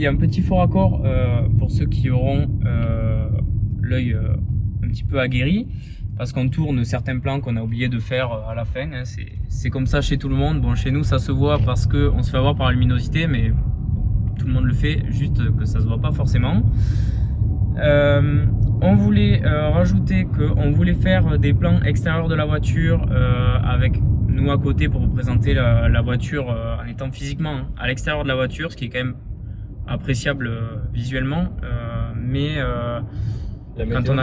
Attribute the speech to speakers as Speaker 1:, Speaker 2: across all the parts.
Speaker 1: y a un petit faux raccord pour ceux qui auront l'œil un petit peu aguerri, parce qu'on tourne certains plans qu'on a oublié de faire à la fin, hein. C'est comme ça chez tout le monde. Bon, chez nous ça se voit parce qu'on se fait avoir par la luminosité, mais tout le monde le fait, juste que ça se voit pas forcément. On voulait rajouter qu'on voulait faire des plans extérieurs de la voiture avec nous à côté pour représenter la voiture en étant physiquement à l'extérieur de la voiture, ce qui est quand même appréciable visuellement, mais quand on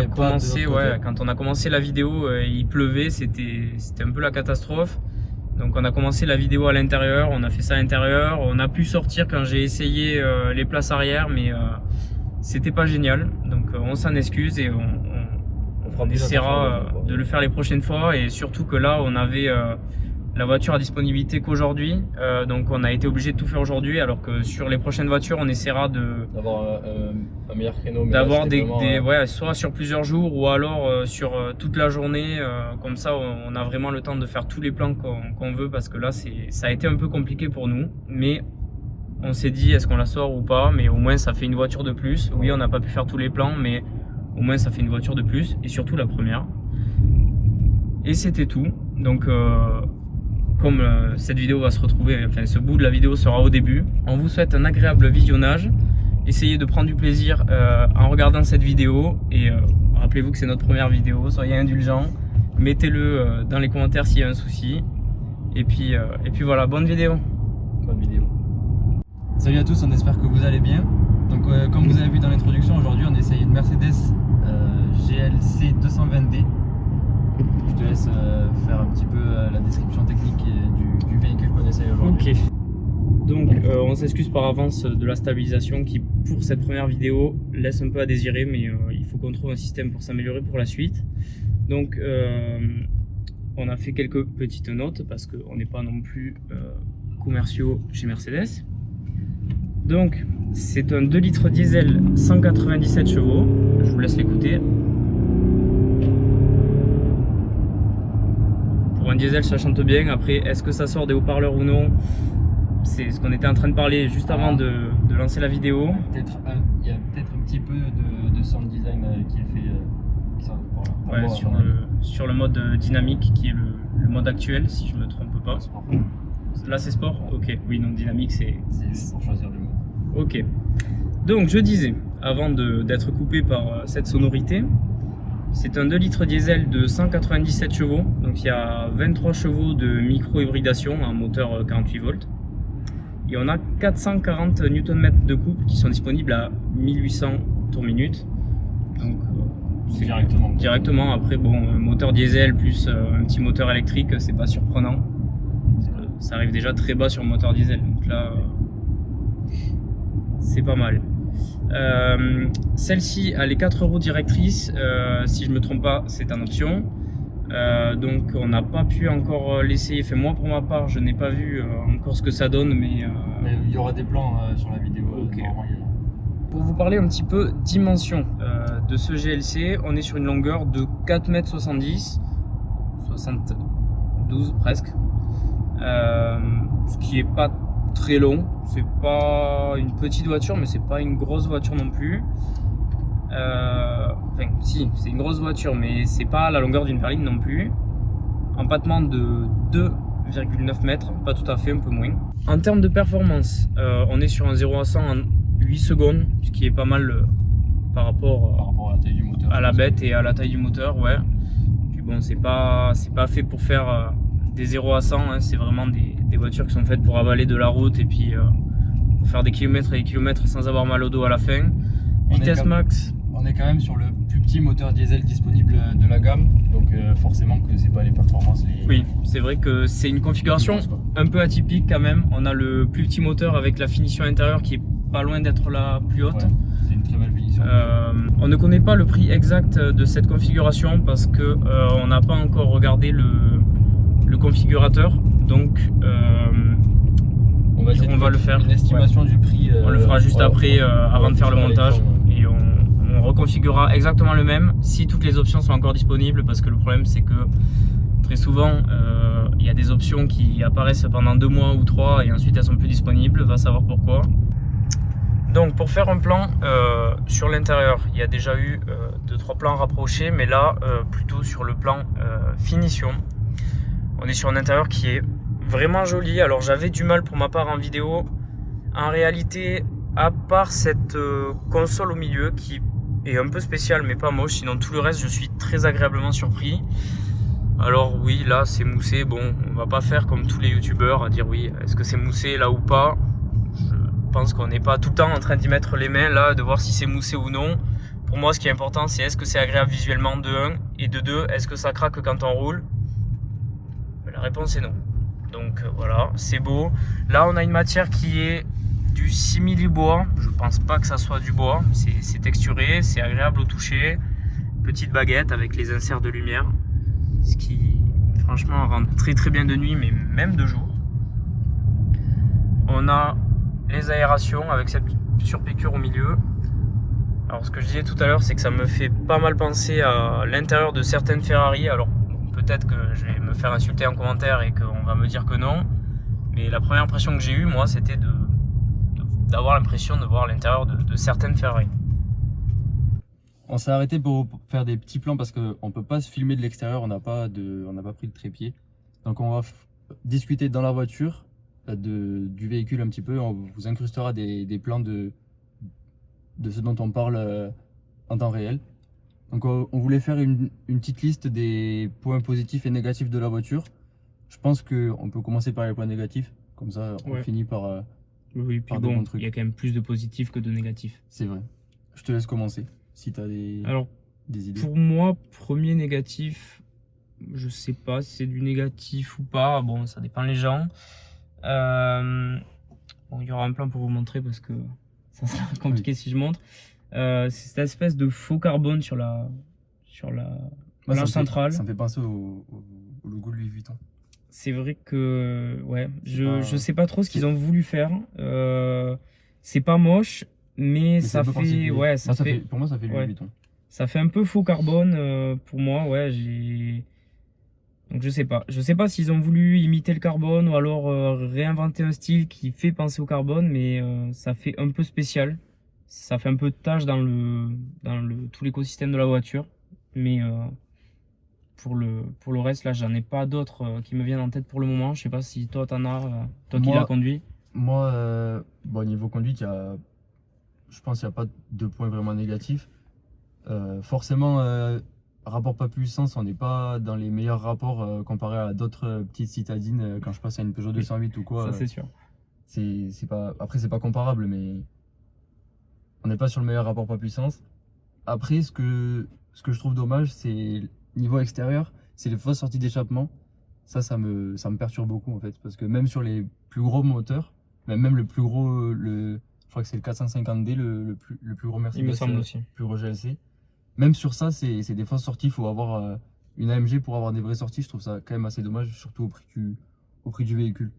Speaker 1: a commencé la vidéo, il pleuvait, c'était un peu la catastrophe. Donc on a commencé la vidéo à l'intérieur, on a fait ça à l'intérieur, on a pu sortir quand j'ai essayé les places arrière, mais c'était pas génial. Donc on s'en excuse et on essaiera de le faire les prochaines fois. Et surtout que là on avait la voiture à disponibilité qu'aujourd'hui, donc on a été obligé de tout faire aujourd'hui, alors que sur les prochaines voitures on essaiera
Speaker 2: d'avoir un meilleur créneau,
Speaker 1: d'avoir soit sur plusieurs jours ou alors sur toute la journée, comme ça on a vraiment le temps de faire tous les plans qu'on veut, parce que là ça a été un peu compliqué pour nous, mais on s'est dit est-ce qu'on la sort ou pas, mais au moins ça fait une voiture de plus. Oui, on n'a pas pu faire tous les plans, mais au moins ça fait une voiture de plus, et surtout la première. Et c'était tout. Donc comme cette vidéo va se retrouver, enfin ce bout de la vidéo sera au début, on vous souhaite un agréable visionnage. Essayez de prendre du plaisir en regardant cette vidéo, et rappelez-vous que c'est notre première vidéo, soyez indulgents, mettez-le dans les commentaires s'il y a un souci, et puis voilà, bonne vidéo.
Speaker 2: Bonne vidéo. Salut à tous, on espère que vous allez bien. Donc comme vous avez vu dans l'introduction, aujourd'hui on essaye une Mercedes GLC 220D. Je te laisse faire un petit peu la description technique du véhicule qu'on essaye aujourd'hui.
Speaker 1: Ok. Donc on s'excuse par avance de la stabilisation qui, pour cette première vidéo, laisse un peu à désirer, mais il faut qu'on trouve un système pour s'améliorer pour la suite. Donc on a fait quelques petites notes parce qu'on n'est pas non plus commerciaux chez Mercedes. Donc c'est un 2 litres diesel 197 chevaux, je vous laisse l'écouter. Pour un diesel ça chante bien. Après, est-ce que ça sort des haut-parleurs ou non, c'est ce qu'on était en train de parler juste avant de lancer la vidéo.
Speaker 2: Il y a peut-être un petit peu de sound design qui est fait qui sort par là.
Speaker 1: Ouais, sur le mode dynamique qui est le mode actuel, si je me trompe pas.
Speaker 2: Sport.
Speaker 1: Là c'est sport. Ok, oui, donc dynamique c'est
Speaker 2: pour choisir le mot.
Speaker 1: Ok, donc je disais, avant d'être coupé par cette sonorité, c'est un 2 litres diesel de 197 chevaux, donc il y a 23 chevaux de micro-hybridation, un moteur 48 volts, et on a 440 Nm de couple qui sont disponibles à 1800 tours minute. Donc c'est directement. Après, bon, un moteur diesel plus un petit moteur électrique, c'est pas surprenant, ça arrive déjà très bas sur le moteur diesel, donc là c'est pas mal. Celle-ci a les 4 roues directrices, si je me trompe pas c'est en option, donc on n'a pas pu encore l'essayer. Enfin, moi pour ma part je n'ai pas vu encore ce que ça donne, mais
Speaker 2: il y aura des plans sur la vidéo.
Speaker 1: Okay. Pour vous parler un petit peu dimension de ce GLC, on est sur une longueur de 4,70 m, 72 presque, ce qui est pas très long. C'est pas une petite voiture, mais c'est pas une grosse voiture non plus. Enfin, si, c'est une grosse voiture, mais c'est pas la longueur d'une berline non plus. Empattement de 2,9 mètres, pas tout à fait, un peu moins. En termes de performance, on est sur un 0 à 100 en 8 secondes, ce qui est pas mal par rapport
Speaker 2: à la taille du moteur,
Speaker 1: à la bête et à la taille du moteur, ouais. Puis bon, c'est pas fait pour faire des 0 à 100, hein, c'est vraiment des voitures qui sont faites pour avaler de la route et puis pour faire des kilomètres et des kilomètres sans avoir mal au dos à la fin. Vitesse max.
Speaker 2: On est quand même sur le plus petit moteur diesel disponible de la gamme, donc forcément que c'est pas les performances.
Speaker 1: Oui, c'est vrai que c'est une configuration un peu atypique quand même. On a le plus petit moteur avec la finition intérieure qui est pas loin d'être la plus haute.
Speaker 2: Ouais, c'est une très belle finition.
Speaker 1: On ne connaît pas le prix exact de cette configuration parce que on n'a pas encore regardé le configurateur, donc on va le faire.
Speaker 2: Une estimation du prix.
Speaker 1: On le fera juste après, avant de faire le montage, et on reconfigurera exactement le même si toutes les options sont encore disponibles, parce que le problème c'est que très souvent il y a des options qui apparaissent pendant 2 mois ou 3 et ensuite elles sont plus disponibles, va savoir pourquoi. Donc pour faire un plan sur l'intérieur, il y a déjà eu 2-3 plans rapprochés, mais là plutôt sur le plan finition. On est sur un intérieur qui est vraiment joli. Alors j'avais du mal pour ma part en vidéo. En réalité, à part cette console au milieu qui est un peu spéciale mais pas moche, sinon tout le reste je suis très agréablement surpris. Alors oui, là c'est moussé. Bon, on va pas faire comme tous les youtubeurs à dire oui, est-ce que c'est moussé là ou pas. Je pense qu'on n'est pas tout le temps en train d'y mettre les mains là, de voir si c'est moussé ou non. Pour moi, ce qui est important, c'est est-ce que c'est agréable visuellement de 1 et de 2, est-ce que ça craque quand on roule? La réponse est non. Donc voilà, c'est beau. Là, on a une matière qui est du simili-bois. Je pense pas que ça soit du bois. C'est texturé, c'est agréable au toucher. Petite baguette avec les inserts de lumière. Ce qui, franchement, rend très très bien de nuit, mais même de jour. On a les aérations avec cette surpiqûre au milieu. Alors ce que je disais tout à l'heure, c'est que ça me fait pas mal penser à l'intérieur de certaines Ferrari. Alors peut-être que je vais me faire insulter en commentaire et qu'on va me dire que non. Mais la première impression que j'ai eue, moi, c'était d'avoir l'impression de voir l'intérieur de certaines Ferrari.
Speaker 2: On s'est arrêté pour faire des petits plans parce qu'on peut pas se filmer de l'extérieur, on n'a pas pris le trépied. Donc on va discuter dans la voiture du véhicule un petit peu. On vous incrustera des plans de ce dont on parle en temps réel. Donc on voulait faire une petite liste des points positifs et négatifs de la voiture. Je pense qu'on peut commencer par les points négatifs, comme ça on finit par
Speaker 1: oui, puis bon, il y a quand même plus de positifs que de négatifs.
Speaker 2: C'est vrai. Je te laisse commencer, si tu as des idées.
Speaker 1: Pour moi, premier négatif, je sais pas si c'est du négatif ou pas, bon ça dépend les gens. Bon, il y aura un plan pour vous montrer parce que ça sera compliqué si je montre. C'est cette espèce de faux carbone sur la planche centrale.
Speaker 2: Ça me fait penser au logo de Louis Vuitton.
Speaker 1: C'est vrai que ouais, je sais pas trop ce qu'ils ont voulu faire. C'est pas moche, mais ça fait ouais,
Speaker 2: pour moi ça fait Louis Vuitton.
Speaker 1: Ça fait un peu faux carbone pour moi, ouais, donc je sais pas s'ils ont voulu imiter le carbone ou alors réinventer un style qui fait penser au carbone, mais ça fait un peu spécial. Ça fait un peu de tâche dans tout l'écosystème de la voiture, mais pour le reste là, j'en ai pas d'autres qui me viennent en tête pour le moment. Je sais pas si toi t'en as, toi qui l'as conduit.
Speaker 2: Moi, bon, niveau conduite, je pense qu'il n'y a pas de point vraiment négatif. Forcément, rapport pas puissance, on n'est pas dans les meilleurs rapports comparé à d'autres petites citadines. Quand je passe à une Peugeot 208 ou quoi,
Speaker 1: ça c'est sûr.
Speaker 2: Après c'est pas comparable, mais on n'est pas sur le meilleur rapport pas puissance. Après, ce que je trouve dommage, c'est niveau extérieur, c'est les fausses sorties d'échappement. Ça me perturbe beaucoup en fait, parce que même sur les plus gros moteurs, même le plus gros, je crois que c'est le 450D, le plus gros Mercedes,
Speaker 1: il me semble aussi,
Speaker 2: plus gros GLC. Même sur ça, c'est des fausses sorties. Il faut avoir une AMG pour avoir des vraies sorties. Je trouve ça quand même assez dommage, surtout au prix du véhicule.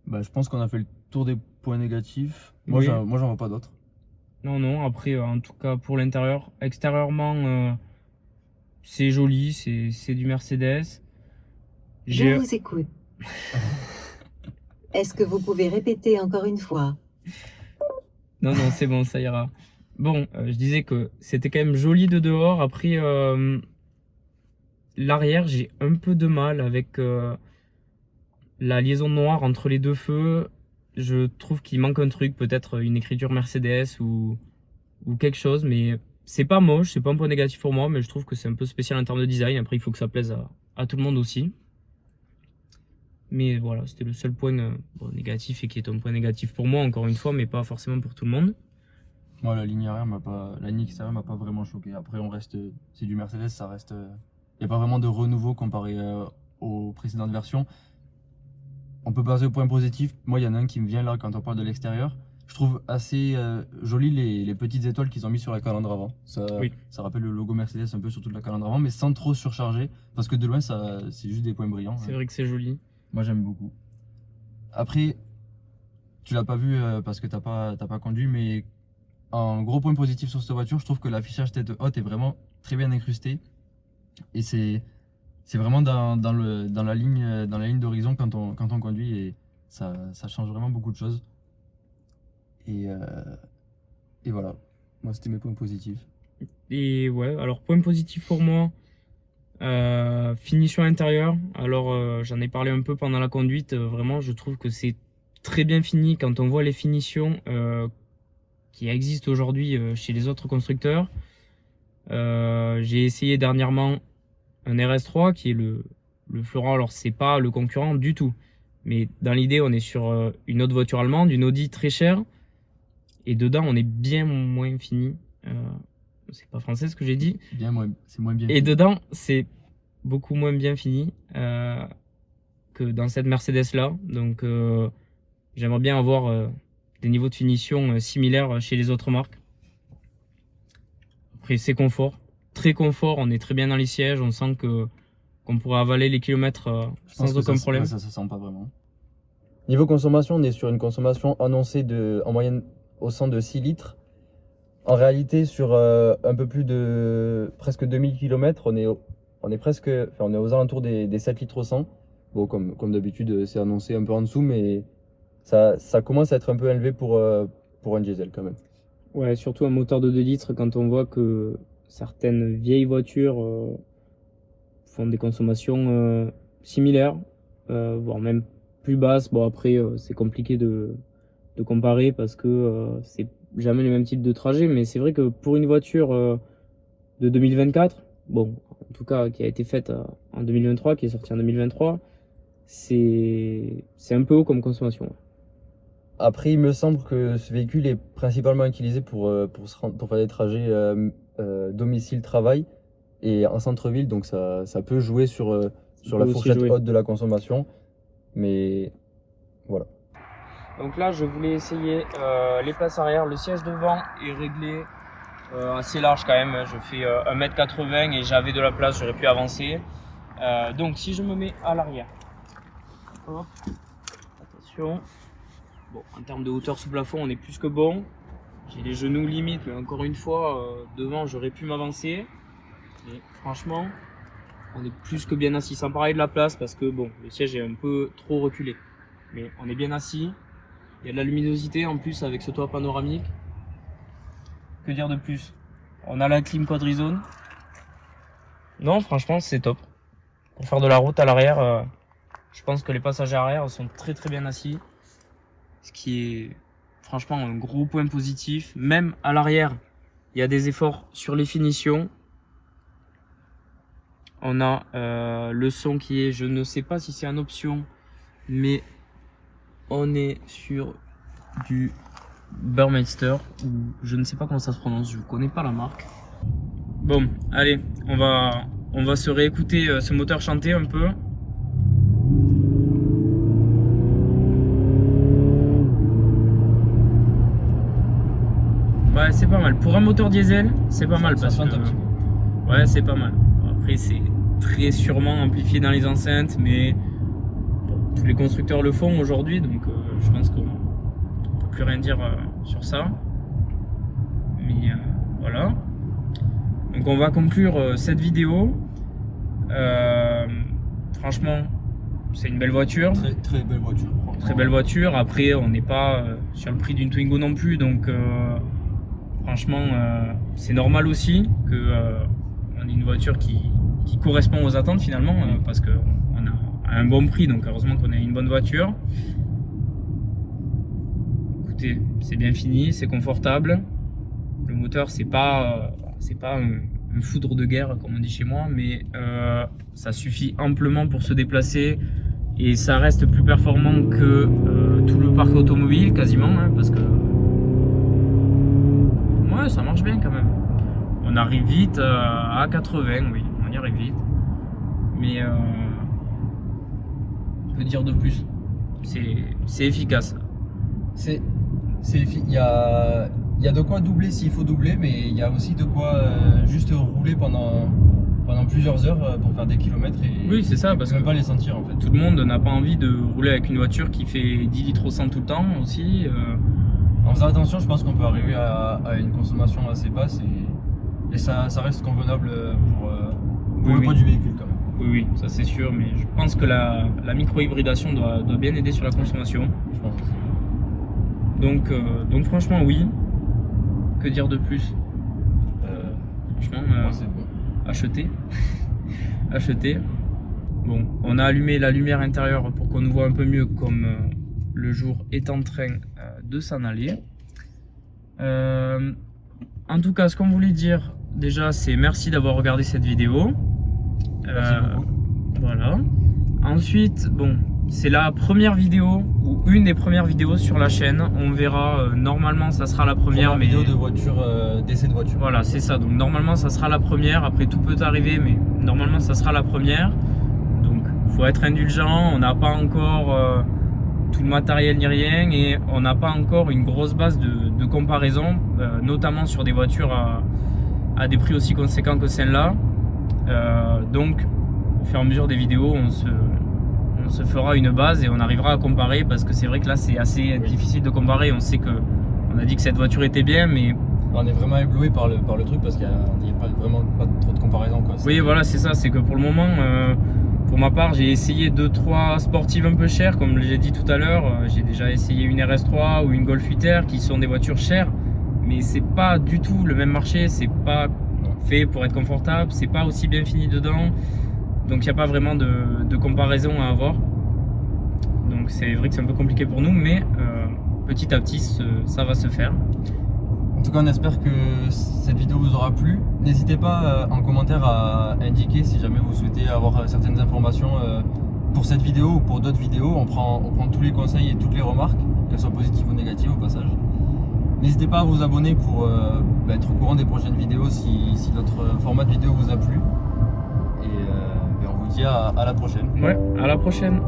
Speaker 2: Bah, je pense qu'on a fait le tour des points négatifs. Moi, j'en vois pas d'autres.
Speaker 1: Non, après, en tout cas, pour l'intérieur, extérieurement, c'est joli, c'est du Mercedes.
Speaker 3: Je vous écoute. Est-ce que vous pouvez répéter encore une fois?
Speaker 1: Non, c'est bon, ça ira. Bon, je disais que c'était quand même joli de dehors. Après, l'arrière, j'ai un peu de mal avec la liaison noire entre les deux feux. Je trouve qu'il manque un truc, peut-être une écriture Mercedes ou quelque chose, mais c'est pas moche, c'est pas un point négatif pour moi, mais je trouve que c'est un peu spécial en termes de design. Après, il faut que ça plaise à tout le monde aussi. Mais voilà, c'était le seul point négatif et qui est un point négatif pour moi, encore une fois, mais pas forcément pour tout le monde.
Speaker 2: Moi, la ligne extérieure m'a pas vraiment choqué. Après, c'est du Mercedes, ça reste. Il n'y a pas vraiment de renouveau comparé aux précédentes versions. On peut passer au point positif. Moi, il y en a un qui me vient là quand on parle de l'extérieur. Je trouve assez joli les petites étoiles qu'ils ont mis sur la calandre avant. Ça rappelle le logo Mercedes un peu sur toute la calandre avant, mais sans trop surcharger, parce que de loin, c'est juste des points brillants.
Speaker 1: C'est vrai que c'est joli.
Speaker 2: Moi, j'aime beaucoup. Après, tu l'as pas vu parce que t'as pas conduit, mais un gros point positif sur cette voiture, je trouve que l'affichage tête haute est vraiment très bien incrusté. Et c'est vraiment dans la ligne d'horizon quand on conduit, et ça change vraiment beaucoup de choses. Et Et voilà, moi c'était mes points positifs.
Speaker 1: Et ouais, alors point positif pour moi, finition intérieure. Alors j'en ai parlé un peu pendant la conduite, vraiment je trouve que c'est très bien fini quand on voit les finitions qui existent aujourd'hui chez les autres constructeurs. J'ai essayé dernièrement un RS3 qui est le Florent, alors c'est pas le concurrent du tout, mais dans l'idée on est sur une autre voiture allemande, une Audi très chère, et dedans on est bien moins fini. C'est pas français ce que j'ai dit.
Speaker 2: C'est moins bien
Speaker 1: Et
Speaker 2: fini.
Speaker 1: dedans, c'est beaucoup moins bien fini que dans cette Mercedes-là. Donc, j'aimerais bien avoir des niveaux de finition similaires chez les autres marques. Après, c'est confort. Très confort, on est très bien dans les sièges. On sent qu'on pourrait avaler les kilomètres sans aucun problème.
Speaker 2: Ça se sent pas vraiment. Niveau consommation, on est sur une consommation annoncée en moyenne au 100 de 6 litres. En réalité, sur un peu plus de presque 2000 km, on est aux alentours des 7 litres au 100. Bon, comme d'habitude, c'est annoncé un peu en dessous, mais ça commence à être un peu élevé pour un diesel quand même.
Speaker 1: Ouais, surtout un moteur de 2 litres, quand on voit que certaines vieilles voitures font des consommations similaires, voire même plus basses. Bon, après, c'est compliqué de comparer parce que c'est jamais le même type de trajet, mais c'est vrai que pour une voiture de 2024, bon, en tout cas qui a été faite en 2023, qui est sortie en 2023, c'est un peu haut comme consommation.
Speaker 2: Après, il me semble que ce véhicule est principalement utilisé pour faire des trajets domicile-travail et en centre-ville, donc ça peut jouer sur la fourchette haute de la consommation, mais voilà.
Speaker 1: Donc là, je voulais essayer les places arrière. Le siège devant est réglé assez large quand même. Je fais 1m80 et j'avais de la place, j'aurais pu avancer. Donc si je me mets à l'arrière, attention. Bon, en termes de hauteur sous plafond, on est plus que bon. J'ai les genoux limite, mais encore une fois, devant, j'aurais pu m'avancer. Mais franchement, on est plus que bien assis. Sans parler de la place, parce que bon, le siège est un peu trop reculé. Mais on est bien assis. Il y a de la luminosité en plus avec ce toit panoramique. Que dire de plus? On a la clim quadrizone. Non, franchement, c'est top. Pour faire de la route à l'arrière, je pense que les passagers arrière sont très très bien assis. Ce qui est franchement un gros point positif. Même à l'arrière, il y a des efforts sur les finitions. On a le son qui est, je ne sais pas si c'est en option, mais on est sur du Burmeister, ou je ne sais pas comment ça se prononce, je ne connais pas la marque. Bon, allez, on va se réécouter ce moteur chanter un peu. Ouais, c'est pas mal. Pour un moteur diesel, c'est pas mal. Parce que, ouais, c'est pas mal. Après, c'est très sûrement amplifié dans les enceintes, mais bon, tous les constructeurs le font aujourd'hui, donc je pense qu'on ne peut plus rien dire sur ça. Mais voilà. Donc on va conclure cette vidéo. Franchement, c'est une belle voiture.
Speaker 2: Très belle voiture.
Speaker 1: Très belle voiture. Après, on n'est pas sur le prix d'une Twingo non plus, donc franchement, c'est normal aussi que on ait une voiture qui correspond aux attentes finalement, parce qu'on a un bon prix, donc heureusement qu'on a une bonne voiture. Écoutez, c'est bien fini, c'est confortable. Le moteur, c'est pas un foudre de guerre comme on dit chez moi, mais ça suffit amplement pour se déplacer et ça reste plus performant que tout le parc automobile quasiment, hein, parce que ouais, ça marche bien quand même. On arrive vite à 80, oui, on y arrive vite. Mais que dire de plus? C'est efficace.
Speaker 2: Il y a de quoi doubler s'il faut doubler, mais il y a aussi de quoi juste rouler pendant plusieurs heures pour faire des kilomètres et
Speaker 1: oui, c'est ça, parce
Speaker 2: même
Speaker 1: que
Speaker 2: pas les sentir en fait.
Speaker 1: tout le monde n'a pas envie de rouler avec une voiture qui fait 10 litres au 100 tout le temps aussi.
Speaker 2: En faisant attention, je pense qu'on peut arriver à une consommation assez basse et ça reste convenable pour le poids du véhicule quand même.
Speaker 1: Oui, ça c'est sûr, mais je pense que la micro-hybridation doit bien aider sur la consommation.
Speaker 2: Je pense aussi.
Speaker 1: Donc franchement oui. Que dire de plus? Franchement,
Speaker 2: Moi, c'est bon.
Speaker 1: acheter. Acheter. Bon, on a allumé la lumière intérieure pour qu'on nous voit un peu mieux comme le jour est en train de s'en aller. En tout cas, ce qu'on voulait dire déjà, c'est merci d'avoir regardé cette vidéo.
Speaker 2: Merci beaucoup.
Speaker 1: Voilà. Ensuite, bon, c'est la première vidéo ou une des premières vidéos sur la chaîne. On verra, normalement ça sera la première, mais
Speaker 2: vidéo de voiture, d'essai de voiture.
Speaker 1: voilà, c'est ça. Donc normalement ça sera la première. Après tout peut arriver, mais normalement ça sera la première. Donc faut être indulgent. On n'a pas encore tout le matériel ni rien et on n'a pas encore une grosse base de comparaison, notamment sur des voitures à des prix aussi conséquents que celle-là. Donc au fur et à mesure des vidéos, on se fera une base et on arrivera à comparer, parce que c'est vrai que là c'est assez difficile de comparer. On sait que on a dit que cette voiture était bien, mais
Speaker 2: On est vraiment ébloui par le truc parce qu'il n'y a vraiment pas trop de comparaison, quoi.
Speaker 1: oui, voilà, c'est ça. C'est que pour le moment, pour ma part, j'ai essayé 2-3 sportives un peu chères, comme j'ai dit tout à l'heure. J'ai déjà essayé une RS3 ou une Golf 8R qui sont des voitures chères, mais c'est pas du tout le même marché. C'est pas fait pour être confortable, c'est pas aussi bien fini dedans, donc il n'y a pas vraiment de comparaison à avoir. Donc c'est vrai que c'est un peu compliqué pour nous, mais petit à petit ça va se faire.
Speaker 2: En tout cas, on espère que cette vidéo vous aura plu. N'hésitez pas en commentaire à indiquer si jamais vous souhaitez avoir certaines informations pour cette vidéo ou pour d'autres vidéos. On prend tous les conseils et toutes les remarques, qu'elles soient positives ou négatives au passage. N'hésitez pas à vous abonner pour être au courant des prochaines vidéos si notre format de vidéo vous a plu. Et on vous dit à la prochaine.
Speaker 1: Ouais, à la prochaine.